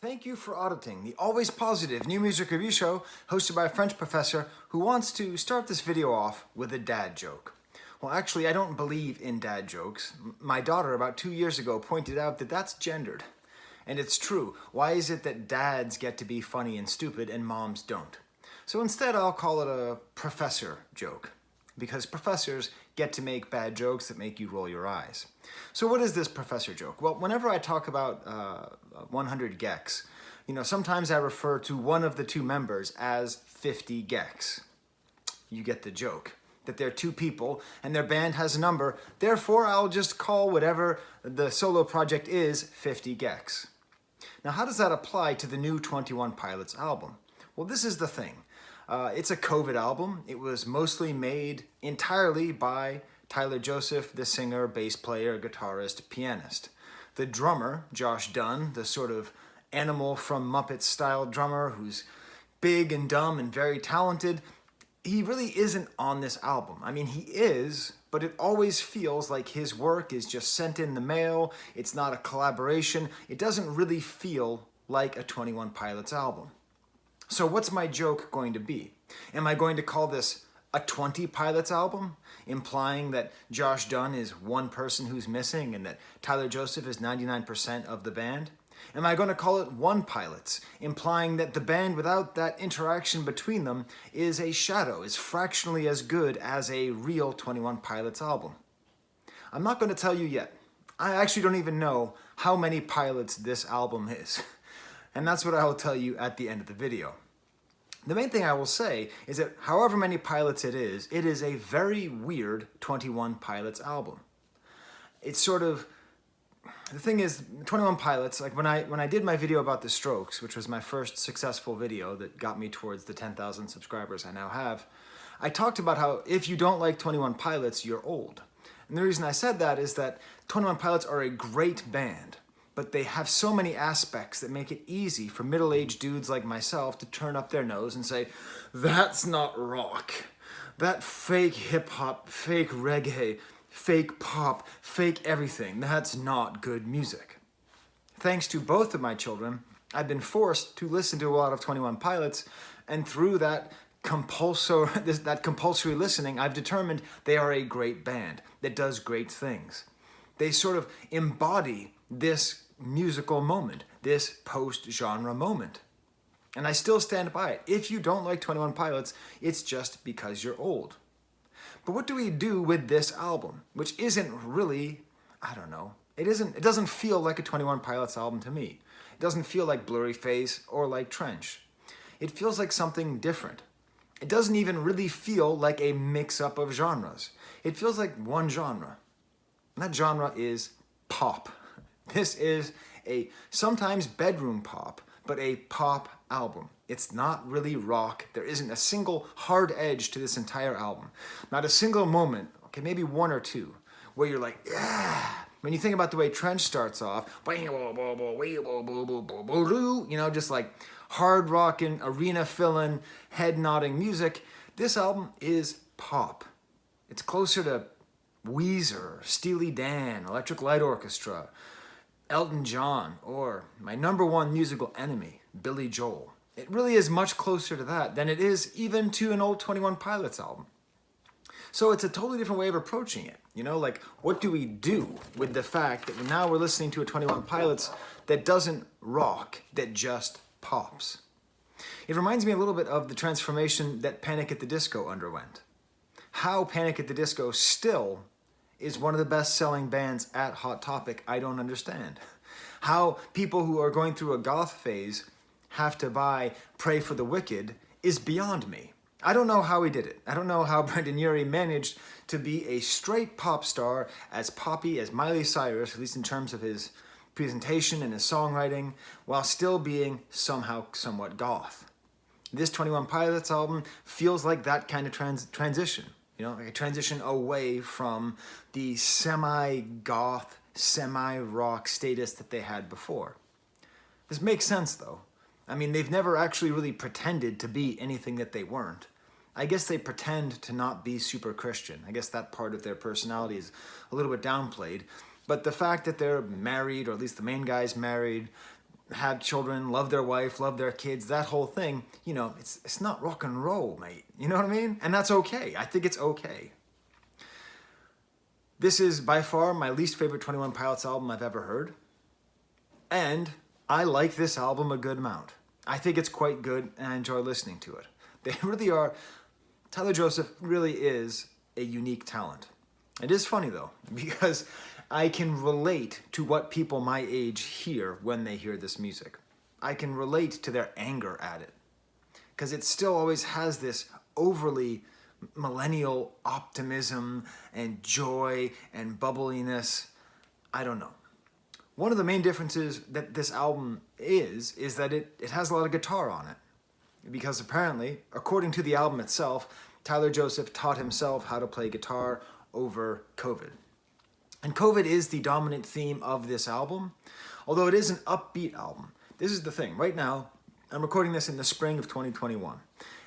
Thank you for auditing the always positive new music review show hosted by a French professor who wants to start this video off with a dad joke. Well, actually, I don't believe in dad jokes. My daughter about 2 years ago pointed out that that's gendered. And it's true. Why is it that dads get to be funny and stupid and moms don't? So instead, I'll call it a professor joke, because professors get to make bad jokes that make you roll your eyes. So what is this professor joke? Well, whenever I talk about 100 gecs, sometimes I refer to one of the two members as 50 gecs. You get the joke, that they're two people and their band has a number, therefore I'll just call whatever the solo project is 50 gecs. Now, how does that apply to the new 21 Pilots album? Well, this is the thing. It's a COVID album. It was mostly made entirely by Tyler Joseph, the singer, bass player, guitarist, pianist. The drummer, Josh Dunn, the sort of Animal from Muppets style drummer who's big and dumb and very talented, he really isn't on this album. I mean, he is, but it always feels like his work is just sent in the mail. It's not a collaboration. It doesn't really feel like a 21 Pilots album. So what's my joke going to be? Am I going to call this a 20 Pilots album, implying that Josh Dunn is one person who's missing and that Tyler Joseph is 99% of the band? Am I going to call it 1 Pilots, implying that the band without that interaction between them is a shadow, is fractionally as good as a real 21 Pilots album? I'm not going to tell you yet. I actually don't even know how many pilots this album is. And that's what I will tell you at the end of the video. The main thing I will say is that however many pilots it is a very weird 21 Pilots album. It's sort of, the thing is, 21 Pilots, like when I did my video about The Strokes, which was my first successful video that got me towards the 10,000 subscribers I now have, I talked about how if you don't like 21 Pilots, you're old. And the reason I said that is that 21 Pilots are a great band, but they have so many aspects that make it easy for middle-aged dudes like myself to turn up their nose and say, that's not rock. That fake hip-hop, fake reggae, fake pop, fake everything, that's not good music. Thanks to both of my children, I've been forced to listen to a lot of 21 Pilots, and through that compulsory listening, I've determined they are a great band that does great things. They sort of embody this musical moment, this post-genre moment. And I still stand by it. If you don't like 21 Pilots, it's just because you're old. But what do we do with this album, which isn't really, I don't know, it doesn't feel like a 21 Pilots album to me. It doesn't feel like Blurry Face or like Trench. It feels like something different. It doesn't even really feel like a mix-up of genres. It feels like one genre. And that genre is pop. This is a sometimes bedroom pop, but a pop album. It's not really rock. There isn't a single hard edge to this entire album. Not a single moment, okay, maybe one or two, where you're like, yeah. When you think about the way Trench starts off, just like hard rockin', arena filling, head nodding music, this album is pop. It's closer to Weezer, Steely Dan, Electric Light Orchestra, Elton John, or my number one musical enemy, Billy Joel. It really is much closer to that than it is even to an old 21 Pilots album. So it's a totally different way of approaching it. Like, what do we do with the fact that now we're listening to a 21 Pilots that doesn't rock, that just pops? It reminds me a little bit of the transformation that Panic at the Disco underwent. How Panic at the Disco still is one of the best-selling bands at Hot Topic, I don't understand. How people who are going through a goth phase have to buy Pray for the Wicked is beyond me. I don't know how he did it. I don't know how Brendan Urie managed to be a straight pop star, as poppy as Miley Cyrus, at least in terms of his presentation and his songwriting, while still being somehow somewhat goth. This 21 Pilots album feels like that kind of transition. Like a transition away from the semi-goth, semi-rock status that they had before. This makes sense, though. I mean, they've never actually really pretended to be anything that they weren't. I guess they pretend to not be super Christian. I guess that part of their personality is a little bit downplayed. But the fact that they're married, or at least the main guy's married, have children, love their wife, love their kids, that whole thing, you know, it's not rock and roll, mate. You know what I mean? And that's okay. I think it's okay. This is by far my least favorite 21 Pilots album I've ever heard. And I like this album a good amount. I think it's quite good and I enjoy listening to it. They really are. Tyler Joseph really is a unique talent. It is funny though, because I can relate to what people my age hear when they hear this music. I can relate to their anger at it, because it still always has this overly millennial optimism and joy and bubbliness. I don't know. One of the main differences that this album is that it has a lot of guitar on it. Because apparently, according to the album itself, Tyler Joseph taught himself how to play guitar over COVID. And COVID is the dominant theme of this album, although it is an upbeat album. This is the thing. Right now, I'm recording this in the spring of 2021.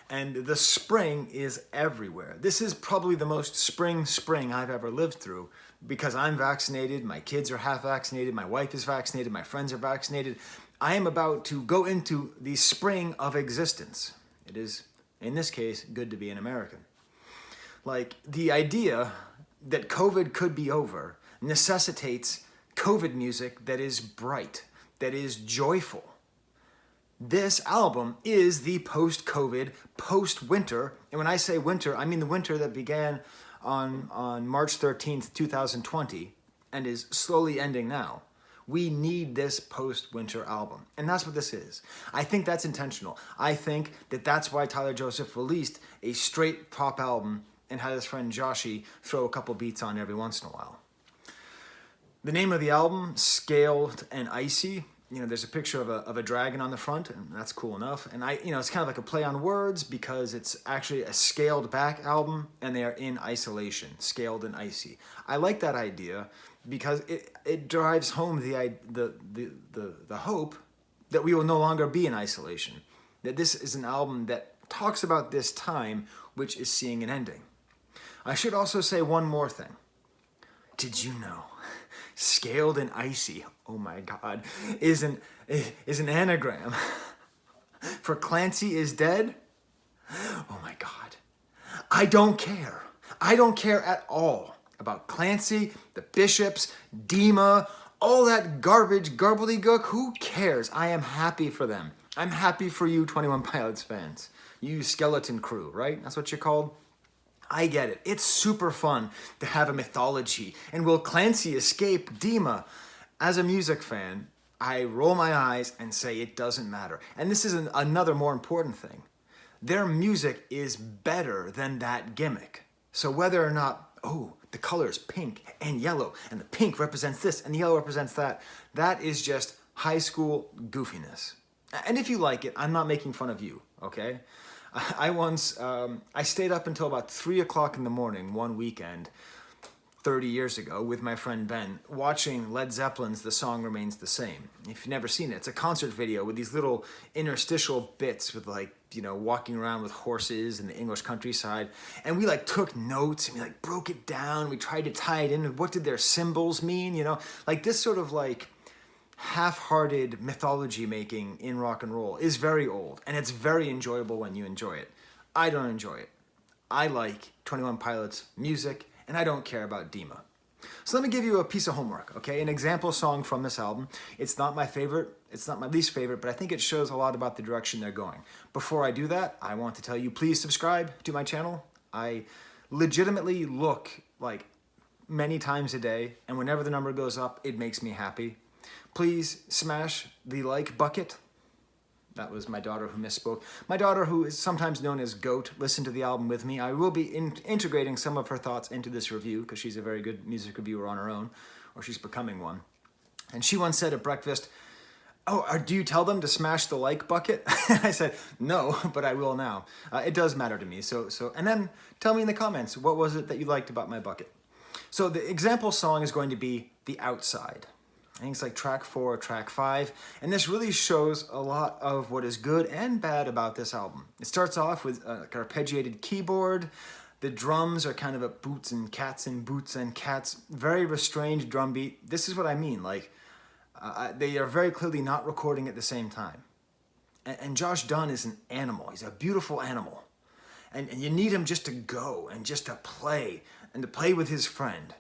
And the spring is everywhere. This is probably the most spring I've ever lived through, because I'm vaccinated, my kids are half vaccinated, my wife is vaccinated, my friends are vaccinated. I am about to go into the spring of existence. It is, in this case, good to be an American. Like, the idea that COVID could be over necessitates COVID music that is bright, that is joyful. This album is the post-COVID, post-winter, and when I say winter, I mean the winter that began on March 13th, 2020, and is slowly ending now. We need this post-winter album, and that's what this is. I think that's intentional. I think that that's why Tyler Joseph released a straight pop album and had his friend Joshy throw a couple beats on every once in a while. The name of the album, Scaled and Icy, you know, there's a picture of a dragon on the front, and that's cool enough. And it's kind of like a play on words, because it's actually a scaled back album and they are in isolation, scaled and icy. I like that idea because it drives home the hope that we will no longer be in isolation. That this is an album that talks about this time, which is seeing an ending. I should also say one more thing. Did you know Scaled and Icy, oh my God, is an anagram for Clancy is dead? Oh my God. I don't care. I don't care at all about Clancy, the Bishops, Dima, all that garbage, gobbledygook. Who cares? I am happy for them. I'm happy for you 21 Pilots fans. You skeleton crew, right? That's what you're called? I get it. It's super fun to have a mythology. And will Clancy escape Dima? As a music fan, I roll my eyes and say it doesn't matter. And this is another more important thing. Their music is better than that gimmick. So whether or not, the color is pink and yellow, and the pink represents this and the yellow represents that, that is just high school goofiness. And if you like it, I'm not making fun of you, okay? I stayed up until about 3 o'clock in the morning one weekend 30 years ago with my friend Ben, watching Led Zeppelin's The Song Remains the Same. If you've never seen it, it's a concert video with these little interstitial bits with walking around with horses in the English countryside. And we took notes and we broke it down. We tried to tie it in. What did their symbols mean? This sort of half-hearted mythology making in rock and roll is very old, and it's very enjoyable when you enjoy it. I don't enjoy it. I like 21 Pilots music, and I don't care about Dima. So let me give you a piece of homework, okay? An example song from this album. It's not my favorite, it's not my least favorite, but I think it shows a lot about the direction they're going. Before I do that, I want to tell you, please subscribe to my channel. I legitimately look many times a day, and whenever the number goes up, it makes me happy. Please smash the like bucket. That was my daughter who misspoke. My daughter, who is sometimes known as Goat, listened to the album with me. I will be integrating some of her thoughts into this review because she's a very good music reviewer on her own, or she's becoming one. And she once said at breakfast, do you tell them to smash the like bucket? I said, no, but I will now. It does matter to me. And then tell me in the comments, what was it that you liked about my bucket? So the example song is going to be The Outside. I think it's track 4 or track 5, and this really shows a lot of what is good and bad about this album. It starts off with an arpeggiated keyboard. The drums are kind of a boots and cats, very restrained drum beat. This is what I mean, They are very clearly not recording at the same time. And Josh Dunn is an animal. He's a beautiful animal. And you need him just to go and just to play and to play with his friend.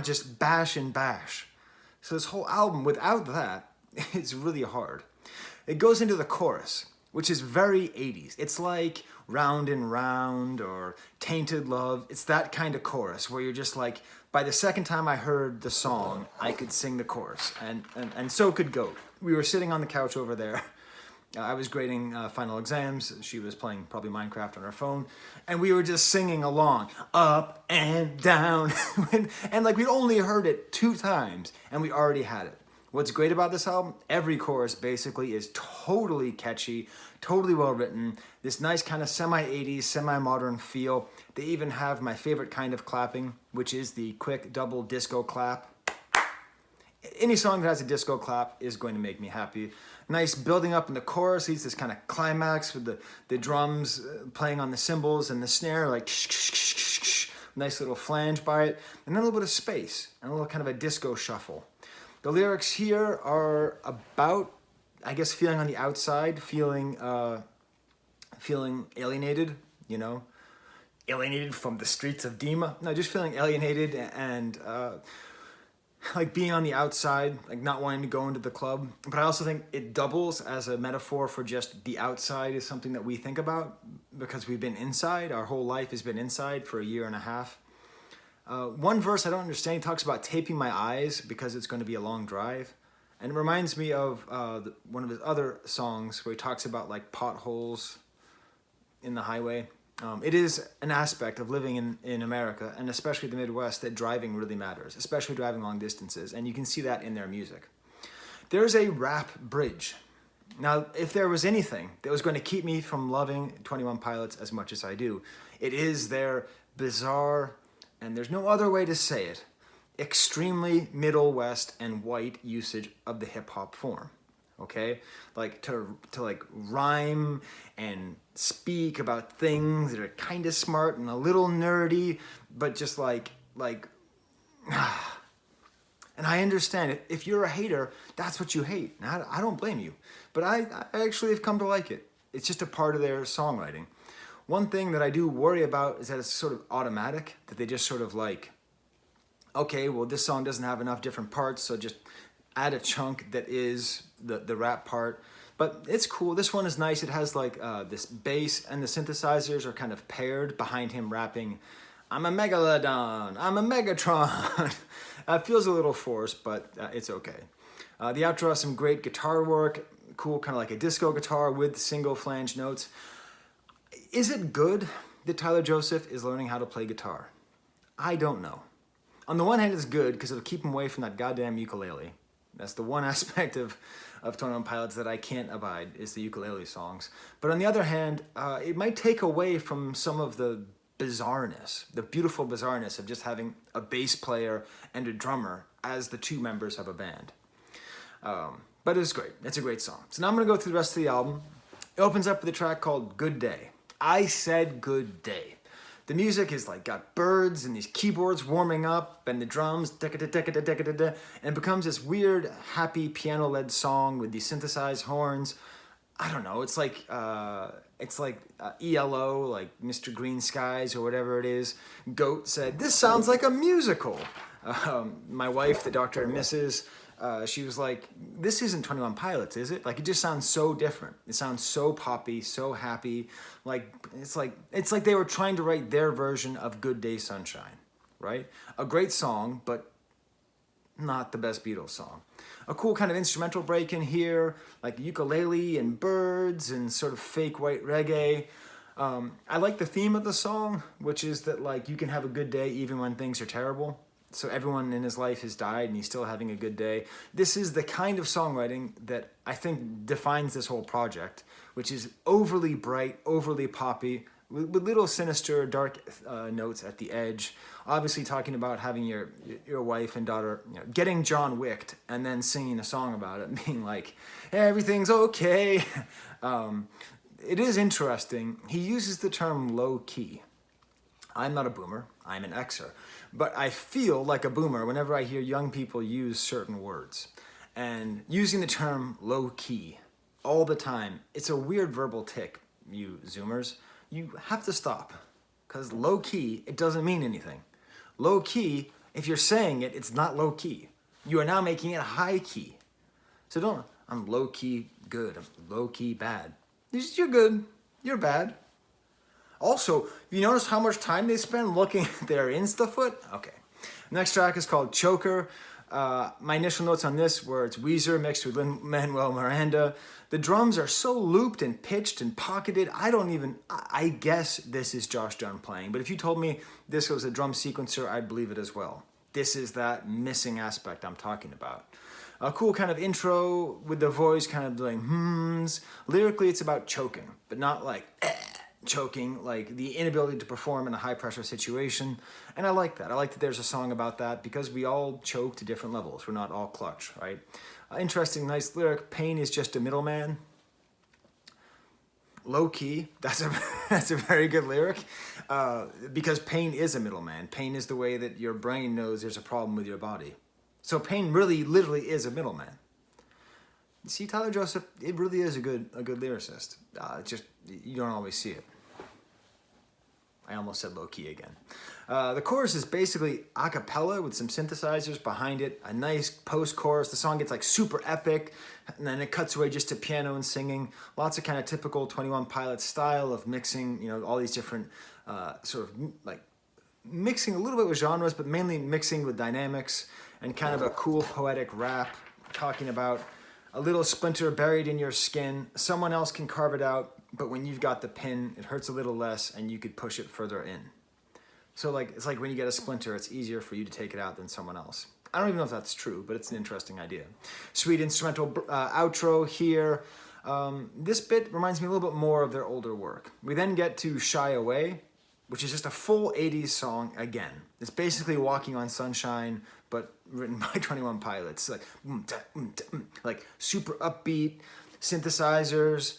Just bash and bash. So this whole album, without that, it's really hard. It goes into the chorus, which is very 80s. It's like Round and Round or Tainted Love. It's that kind of chorus where you're just like, by the second time I heard the song, I could sing the chorus. And so could Goat. We were sitting on the couch over there. I was grading final exams. She was playing probably Minecraft on her phone. And we were just singing along, up and down. And like we'd only heard it 2 times and we already had it. What's great about this album, every chorus basically is totally catchy, totally well written. This nice kind of semi-80s, semi-modern feel. They even have my favorite kind of clapping, which is the quick double disco clap. Any song that has a disco clap is going to make me happy. Nice building up in the chorus, leads this kind of climax with the drums playing on the cymbals and the snare, like nice little flange by it, and then a little bit of space and a little kind of a disco shuffle. The lyrics here are about, I guess, feeling on the outside, feeling alienated, you know, alienated from the streets of Dima. No, just feeling alienated and like being on the outside, like not wanting to go into the club. But I also think it doubles as a metaphor for just the outside is something that we think about because we've been inside. Our whole life has been inside for a year and a half. One verse I don't understand, he talks about taping my eyes because it's going to be a long drive. And it reminds me of one of his other songs where he talks about like potholes in the highway. It is an aspect of living in America, and especially the Midwest, that driving really matters, especially driving long distances, and you can see that in their music. There's a rap bridge. Now, if there was anything that was going to keep me from loving 21 Pilots as much as I do, it is their bizarre, and there's no other way to say it, extremely Middle West and white usage of the hip-hop form. Okay, like to like rhyme and speak about things that are kind of smart and a little nerdy, but just like, and I understand it. If you're a hater, that's what you hate. And I don't blame you, but I actually have come to like it. It's just a part of their songwriting. One thing that I do worry about is that it's sort of automatic, that they just sort of like, okay, well, this song doesn't have enough different parts, so just add a chunk that is the rap part. But it's cool. This one is nice. It has like this bass and the synthesizers are kind of paired behind him rapping, I'm a Megalodon, I'm a Megatron. It feels a little forced, but it's okay. The outro has some great guitar work, cool kind of like a disco guitar with single flange notes. Is it good that Tyler Joseph is learning how to play guitar? I don't know. On the one hand, it's good because it'll keep him away from that goddamn ukulele. That's the one aspect of 21 Pilots that I can't abide, is the ukulele songs. But on the other hand, it might take away from some of the bizarreness, the beautiful bizarreness of just having a bass player and a drummer as the 2 members of a band. But it's great. It's a great song. So now I'm going to go through the rest of the album. It opens up with a track called Good Day. I said good day. The music is like got birds and these keyboards warming up and the drums, and it becomes this weird, happy piano-led song with these synthesized horns. I don't know. It's like ELO, like Mr. Green Skies or whatever it is. Goat said, "This sounds like a musical." My wife, the Dr. and Mrs., she was like, "This isn't 21 Pilots, is it? Like, it just sounds so different. It sounds so poppy, so happy. Like it's like they were trying to write their version of Good Day Sunshine, right? A great song, but not the best Beatles song. A cool kind of instrumental break in here, like ukulele and birds and sort of fake white reggae. I like the theme of the song, which is that like you can have a good day even when things are terrible. So everyone in his life has died and he's still having a good day. This is the kind of songwriting that I think defines this whole project, which is overly bright, overly poppy, with little sinister, dark notes at the edge. Obviously talking about having your wife and daughter, you know, getting John Wicked and then singing a song about it, being like, hey, everything's okay. It is interesting. He uses the term low key. I'm not a boomer, I'm an Xer. But I feel like a boomer whenever I hear young people use certain words. And using the term low-key all the time, it's a weird verbal tick, you Zoomers. You have to stop. Because low-key, it doesn't mean anything. Low-key, if you're saying it, it's not low-key. You are now making it high-key. So don't, I'm low-key good, I'm low-key bad. You're good, you're bad. Also, you notice how much time they spend looking at their Instafoot? Okay. Next track is called Choker. My initial notes on this were it's Weezer mixed with Lin-Manuel Miranda. The drums are so looped and pitched and pocketed, I guess this is Josh Dun playing. But if you told me this was a drum sequencer, I'd believe it as well. This is that missing aspect I'm talking about. A cool kind of intro with the voice kind of doing hmms. Lyrically, it's about choking, but not like choking, like the inability to perform in a high pressure situation. And I like that. I like that there's a song about that because we all choke to different levels. We're not all clutch, right? Interesting, nice lyric. Pain is just a middleman. Low key, that's a very good lyric because pain is a middleman. Pain is the way that your brain knows there's a problem with your body. So pain really, literally is a middleman. See, Tyler Joseph, it really is a good lyricist. Just, you don't always see it. I almost said low-key again. The chorus is basically a cappella with some synthesizers behind it, a nice post-chorus. The song gets like super epic, and then it cuts away just to piano and singing. Lots of kind of typical 21 Pilots style of mixing, you know, all these different sort of like mixing a little bit with genres, but mainly mixing with dynamics and kind of a cool poetic rap talking about a little splinter buried in your skin. Someone else can carve it out, but when you've got the pin, it hurts a little less and you could push it further in. So like it's like when you get a splinter, it's easier for you to take it out than someone else. I don't even know if that's true, but it's an interesting idea. Sweet instrumental outro here. This bit reminds me a little bit more of their older work. We then get to Shy Away, which is just a full 80s song again. It's basically Walking on Sunshine, but written by 21 Pilots. Like super upbeat, synthesizers.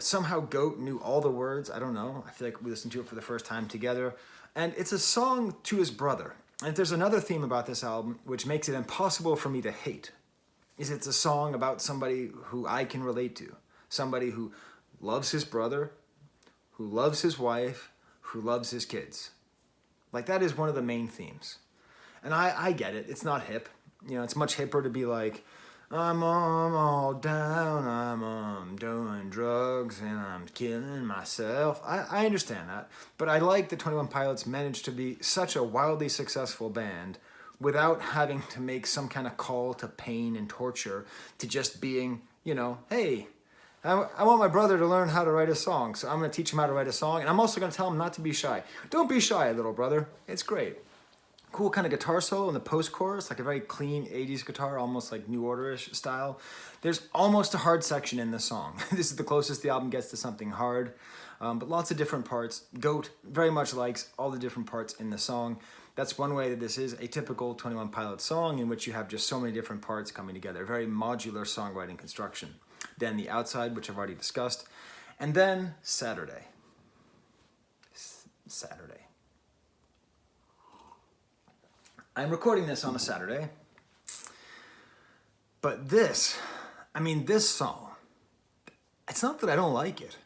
Somehow Goat knew all the words. I don't know. I feel like we listened to it for the first time together. And it's a song to his brother. And if there's another theme about this album, which makes it impossible for me to hate, is it's a song about somebody who I can relate to. Somebody who loves his brother, who loves his wife, who loves his kids. Like that is one of the main themes. And I get it. It's not hip. You know, it's much hipper to be like, I'm all down, I'm doing drugs and I'm killing myself. I understand that. But I like that 21 Pilots managed to be such a wildly successful band without having to make some kind of call to pain and torture, to just being, you know, hey, I want my brother to learn how to write a song, so I'm going to teach him how to write a song, and I'm also going to tell him not to be shy. Don't be shy, little brother. It's great. Cool kind of guitar solo in the post-chorus, like a very clean 80s guitar, almost like New Order-ish style. There's almost a hard section in the song. This is the closest the album gets to something hard, but lots of different parts. Goat very much likes all the different parts in the song. That's one way that this is a typical 21 Pilots song in which you have just so many different parts coming together. Very modular songwriting construction. Then The Outside, which I've already discussed. And then Saturday. Saturday. I'm recording this on a Saturday. But this song, it's not that I don't like it,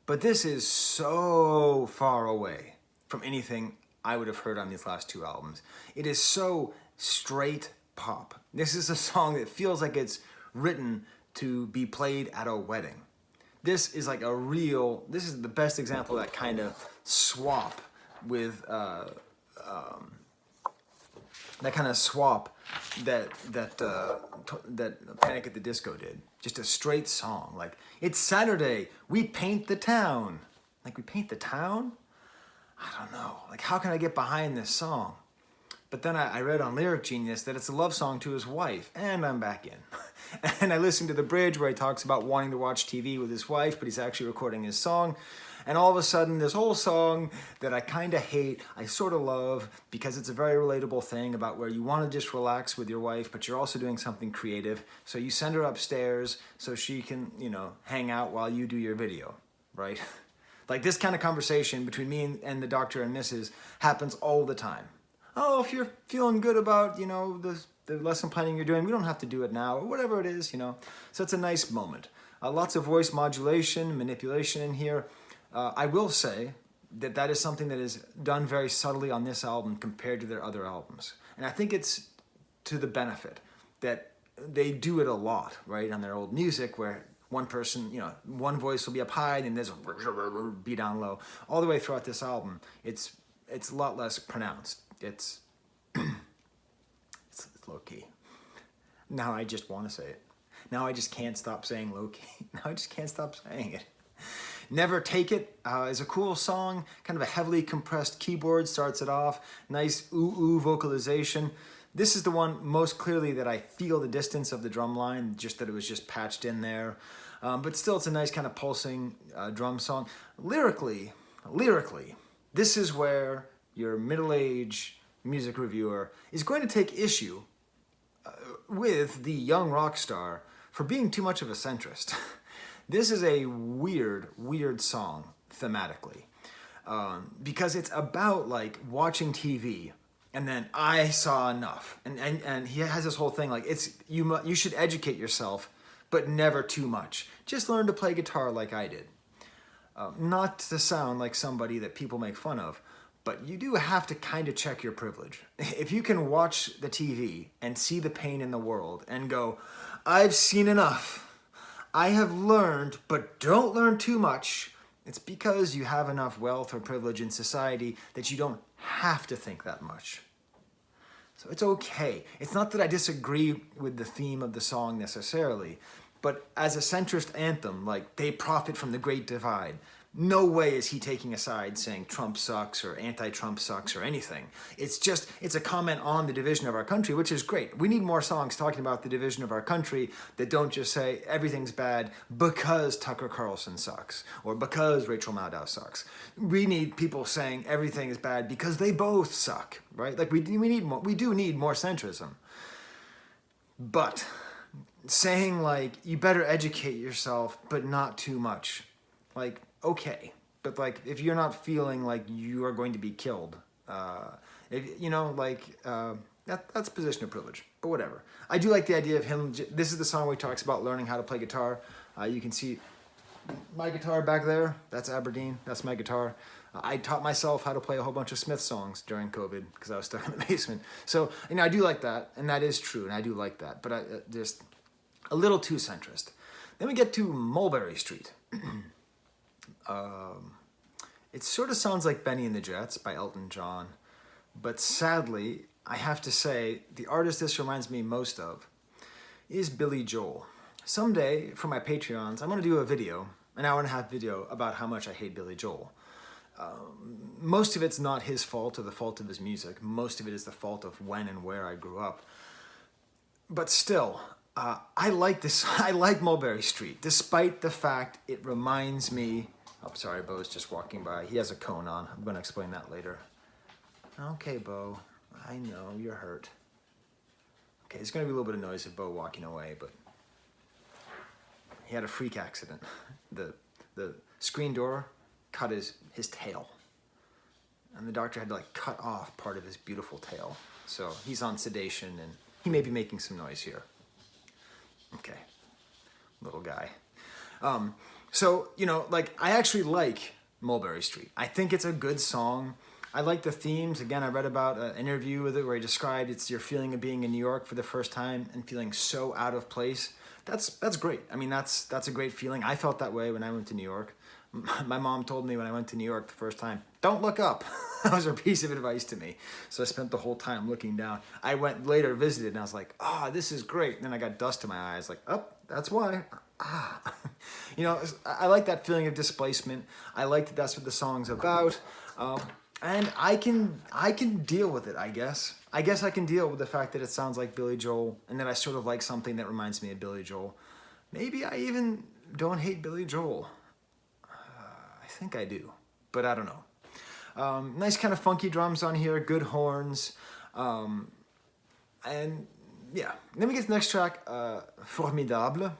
but this is so far away from anything I would have heard on these last two albums. It is so straight pop. This is a song that feels like it's written to be played at a wedding. This is like this is the best example of that kind of swap with, that kind of swap that Panic at the Disco did. Just a straight song. Like, it's Saturday, we paint the town. Like, we paint the town? I don't know. Like, how can I get behind this song? But then I read on Lyric Genius that it's a love song to his wife, and I'm back in. And I listened to the bridge where he talks about wanting to watch TV with his wife, but he's actually recording his song. And all of a sudden, this whole song that I kind of hate, I sort of love, because it's a very relatable thing about where you want to just relax with your wife, but you're also doing something creative. So you send her upstairs so she can, you know, hang out while you do your video, right? Like this kind of conversation between me and the doctor and Mrs. happens all the time. Oh, if you're feeling good about, you know, the lesson planning you're doing, we don't have to do it now, or whatever it is, you know. So it's a nice moment. Lots of voice modulation, manipulation in here. I will say that that is something that is done very subtly on this album compared to their other albums. And I think it's to the benefit that they do it a lot, right, on their old music where one person, you know, one voice will be up high and there's a be down low. All the way throughout this album, it's a lot less pronounced. It's low-key. Now I just want to say it. Now I just can't stop saying low-key. Now I just can't stop saying it. Never Take It is a cool song, kind of a heavily compressed keyboard, starts it off. Nice ooh-ooh vocalization. This is the one most clearly that I feel the distance of the drum line, just that it was just patched in there. But still, it's a nice kind of pulsing drum song. Lyrically, this is where your middle-aged music reviewer is going to take issue with the young rock star for being too much of a centrist. This is a weird song thematically, because it's about like watching TV and then I saw enough, and he has this whole thing like it's you should educate yourself, but never too much. Just learn to play guitar like I did. Not to sound like somebody that people make fun of, but you do have to kind of check your privilege. If you can watch the TV and see the pain in the world and go, I've seen enough. I have learned, but don't learn too much. It's because you have enough wealth or privilege in society that you don't have to think that much. So it's okay. It's not that I disagree with the theme of the song necessarily, but as a centrist anthem, like they profit from the Great Divide. No way is he taking a side saying Trump sucks or anti-Trump sucks or anything. It's a comment on the division of our country, which is great. We need more songs talking about the division of our country that don't just say everything's bad because Tucker Carlson sucks or because Rachel Maddow sucks. We need people saying everything is bad because they both suck, right? Like we do need more centrism. But saying like you better educate yourself, but not too much, like. Okay, but like if you're not feeling like you are going to be killed, if, you know, like that's a position of privilege. But whatever. I do like the idea of him. This is the song where he talks about learning how to play guitar. You can see my guitar back there. That's Aberdeen. That's my guitar. I taught myself how to play a whole bunch of Smith songs during COVID because I was stuck in the basement. So you know I do like that, and that is true, and I do like that. But I just a little too centrist. Then we get to Mulberry Street. It sort of sounds like Benny and the Jets by Elton John, but sadly, I have to say, the artist this reminds me most of is Billy Joel. Someday, for my Patreons, I'm going to do a video, an hour-and-a-half video, about how much I hate Billy Joel. Most of it's not his fault or the fault of his music. Most of it is the fault of when and where I grew up. But still, I like this. I like Mulberry Street, despite the fact it reminds me... Oh, sorry, Bo's just walking by. He has a cone on. I'm going to explain that later. Okay, Bo. I know, you're hurt. Okay, there's going to be a little bit of noise of Bo walking away, but... He had a freak accident. The screen door cut his tail. And the doctor had to, like, cut off part of his beautiful tail. So he's on sedation, and he may be making some noise here. Okay. Little guy. So, you know, like, I actually like Mulberry Street. I think it's a good song. I like the themes. Again, I read about an interview with it where he described it's your feeling of being in New York for the first time and feeling so out of place. That's great. I mean, that's a great feeling. I felt that way when I went to New York. My mom told me when I went to New York the first time, don't look up. That was her piece of advice to me. So I spent the whole time looking down. I went later, visited, and I was like, oh, this is great. And then I got dust in my eyes, like, oh, that's why. You know, I like that feeling of displacement. I like that that's what the song's about. And I can deal with it, I guess. I guess I can deal with the fact that it sounds like Billy Joel and that I sort of like something that reminds me of Billy Joel. Maybe I even don't hate Billy Joel. I think I do, but I don't know. Nice kind of funky drums on here, good horns. And yeah, then we get to the next track, Formidable.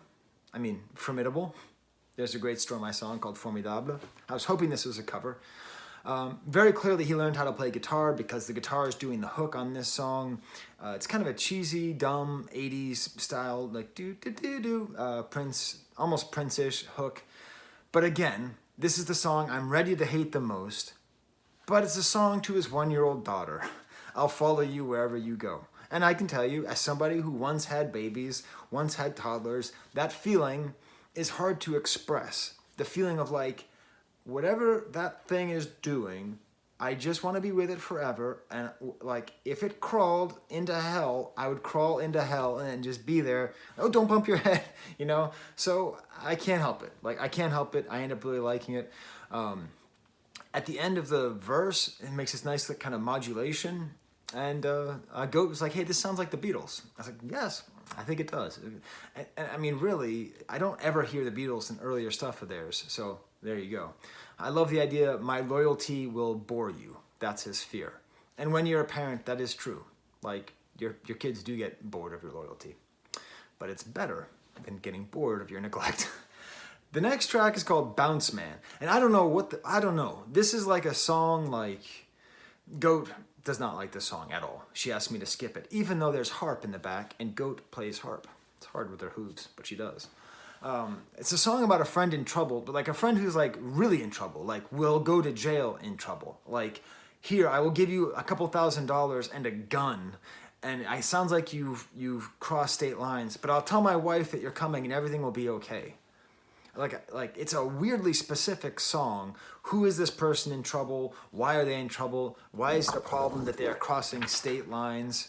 I mean, Formidable. There's a great Store My Song called Formidable. I was hoping this was a cover. Very clearly he learned how to play guitar because the guitar is doing the hook on this song. It's kind of a cheesy, dumb 80s style, like Prince, almost Prince-ish hook. But again, this is the song I'm ready to hate the most, but it's a song to his 1-year-old daughter. I'll follow you wherever you go. And I can tell you, as somebody who once had babies, once had toddlers, that feeling is hard to express. The feeling of like, whatever that thing is doing, I just want to be with it forever. And like, if it crawled into hell, I would crawl into hell and just be there. Oh, don't bump your head, you know? So I can't help it. Like, I can't help it. I end up really liking it. At the end of the verse, it makes this nice kind of modulation. And Goat was like, hey, this sounds like the Beatles. I was like, yes, I think it does. And I mean, really, I don't ever hear the Beatles in earlier stuff of theirs. So there you go. I love the idea, my loyalty will bore you. That's his fear. And when you're a parent, that is true. Like, your kids do get bored of your loyalty. But it's better than getting bored of your neglect. The next track is called Bounce Man. And I don't know I don't know. This is like a song like, Goat does not like this song at all. She asked me to skip it, even though there's harp in the back, and Goat plays harp. It's hard with her hooves, but she does. It's a song about a friend in trouble, but like a friend who's like really in trouble, like will go to jail in trouble. Like, here, I will give you a couple $1,000s and a gun. And it sounds like you've crossed state lines, but I'll tell my wife that you're coming and everything will be okay. Like it's a weirdly specific song. Who is this person in trouble? Why are they in trouble? Why is it a problem that they are crossing state lines?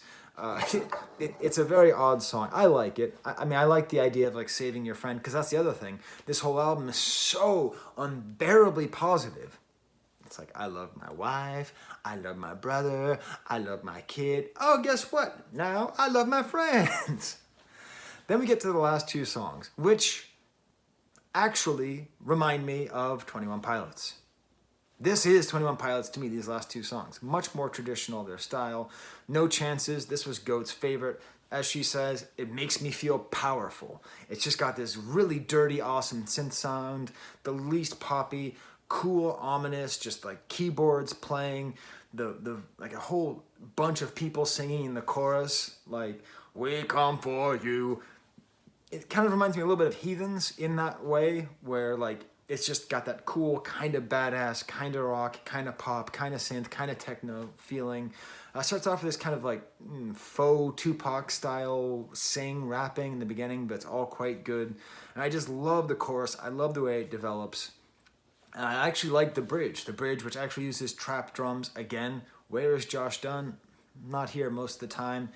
It's a very odd song. I like it. I mean, I like the idea of like saving your friend, because that's the other thing. This whole album is so unbearably positive. It's like, I love my wife, I love my brother, I love my kid. Oh, guess what? Now I love my friends. Then we get to the last two songs, which actually remind me of 21 Pilots. This is 21 Pilots to me, these last two songs. Much more traditional, their style. No Chances, this was Goat's favorite. As she says, it makes me feel powerful. It's just got this really dirty, awesome synth sound, the least poppy, cool, ominous, just like keyboards playing, the like a whole bunch of people singing in the chorus, like, we come for you. It kind of reminds me a little bit of Heathens in that way, where like it's just got that cool, kind of badass, kind of rock, kind of pop, kind of synth, kind of techno feeling. Starts off with this kind of like faux Tupac style rapping in the beginning, but it's all quite good. And I just love the chorus. I love the way it develops. And I actually like the bridge which actually uses trap drums again. Where is Josh Dunn? Not here most of the time.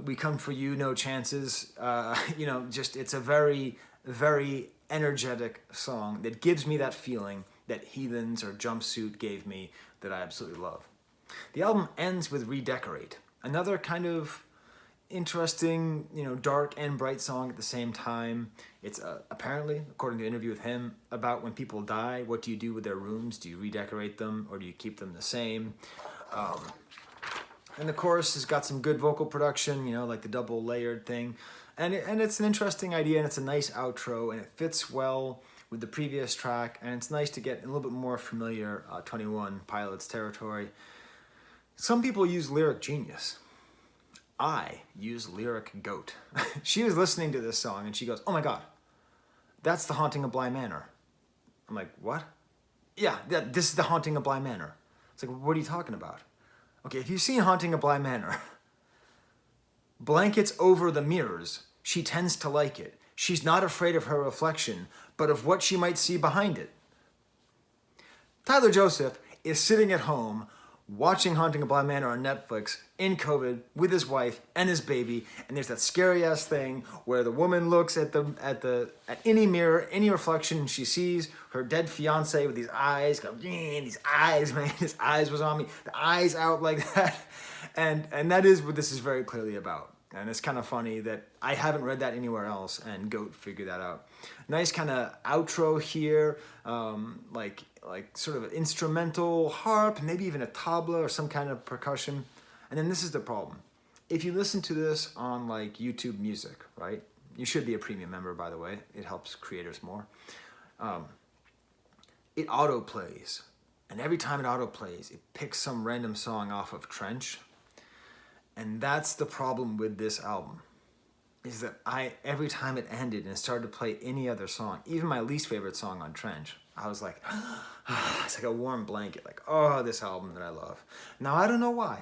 We come for you, No Chances. You know, just it's a very, very energetic song that gives me that feeling that Heathens or Jumpsuit gave me that I absolutely love. The album ends with Redecorate, another kind of interesting, you know, dark and bright song at the same time. It's apparently, according to an interview with him, about when people die. What do you do with their rooms? Do you redecorate them or do you keep them the same? And the chorus has got some good vocal production, you know, like the double layered thing. And it's an interesting idea, and it's a nice outro, and it fits well with the previous track, and it's nice to get a little bit more familiar 21 Pilots territory. Some people use lyric genius. I use lyric goat. She was listening to this song, and she goes, oh my God, that's The Haunting of Bly Manor. I'm like, what? Yeah, this is The Haunting of Bly Manor. It's like, what are you talking about? Okay, if you've seen Haunting of Bly Manor, blankets over the mirrors, she tends to like it. She's not afraid of her reflection, but of what she might see behind it. Tyler Joseph is sitting at home watching Haunting of Bly Manor on Netflix in COVID with his wife and his baby, and there's that scary ass thing where the woman looks at any mirror, any reflection, and she sees her dead fiance with these eyes, these eyes, man, his eyes was on me, the eyes out like that, and that is what this is very clearly about. And it's kind of funny that I haven't read that anywhere else, and Goat figured that out. Nice kind of outro here, like sort of an instrumental harp, maybe even a tabla or some kind of percussion. And then this is the problem. If you listen to this on like YouTube Music, right? You should be a premium member, by the way. It helps creators more. it autoplays. And every time it autoplays, it picks some random song off of Trench. And that's the problem with this album, is that every time it ended and it started to play any other song, even my least favorite song on Trench, I was like, it's like a warm blanket, like, oh, this album that I love. Now, I don't know why.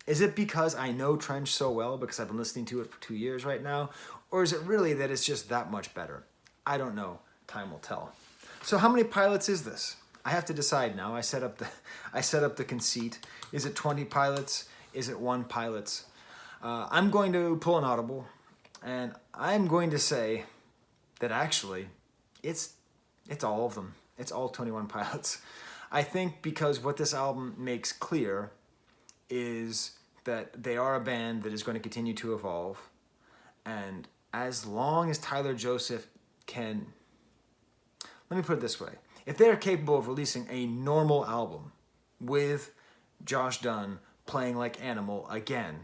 Is it because I know Trench so well because I've been listening to it for 2 years right now? Or is it really that it's just that much better? I don't know. Time will tell. So how many pilots is this? I have to decide now. I set up the conceit. Is it 20 pilots? Is it 1 pilots? I'm going to pull an audible, and I'm going to say that actually it's all of them. It's all 21 pilots. I think because what this album makes clear is that they are a band that is going to continue to evolve, and as long as Tyler Joseph can, let me put it this way, if they're capable of releasing a normal album with Josh Dun playing like Animal again,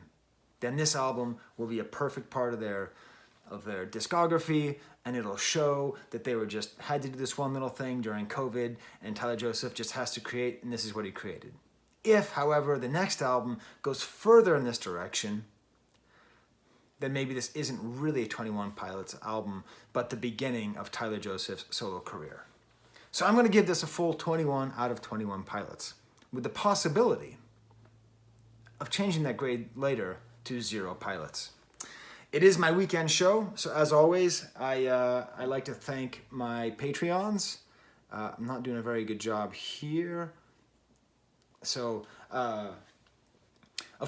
then this album will be a perfect part of their discography, and it'll show that they had to do this one little thing during COVID, and Tyler Joseph just has to create, and this is what he created. If, however, the next album goes further in this direction, then maybe this isn't really a 21 Pilots album, but the beginning of Tyler Joseph's solo career. So I'm going to give this a full 21 out of 21 Pilots, with the possibility of changing that grade later to 0 Pilots. It is my weekend show, so as always, I like to thank my Patreons. I'm not doing a very good job here. So, of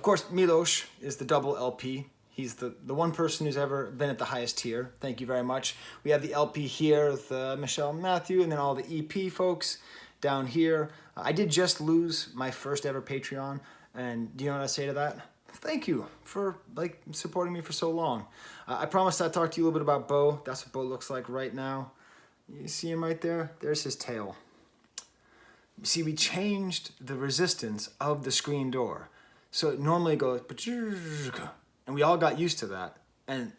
course, Milos is the double LP. He's the one person who's ever been at the highest tier. Thank you very much. We have the LP here with Michelle and Matthew, and then all the EP folks down here. I did just lose my first ever Patreon, and do you know what I say to that? Thank you for supporting me for so long. I promised I'd talk to you a little bit about Bo. That's what Bo looks like right now. You see him right there? There's his tail. You see, we changed the resistance of the screen door. So it normally goes, and we all got used to that. And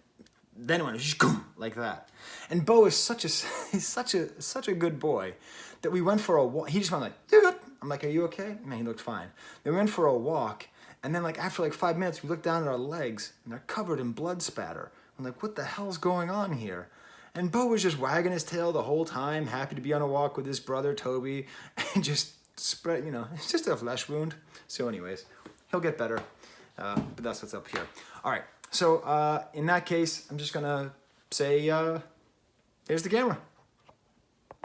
then it went like that. And Bo is he's such a good boy that we went for a walk. He just went like, dude. I'm like, are you okay? Man, he looked fine. Then we went for a walk. And then after 5 minutes, we looked down at our legs and they're covered in blood spatter. I'm like, what the hell's going on here? And Bo was just wagging his tail the whole time, happy to be on a walk with his brother, Toby, and just spread, it's just a flesh wound. So anyways, he'll get better, but that's what's up here. All right, so in that case, I'm just gonna say, here's the camera.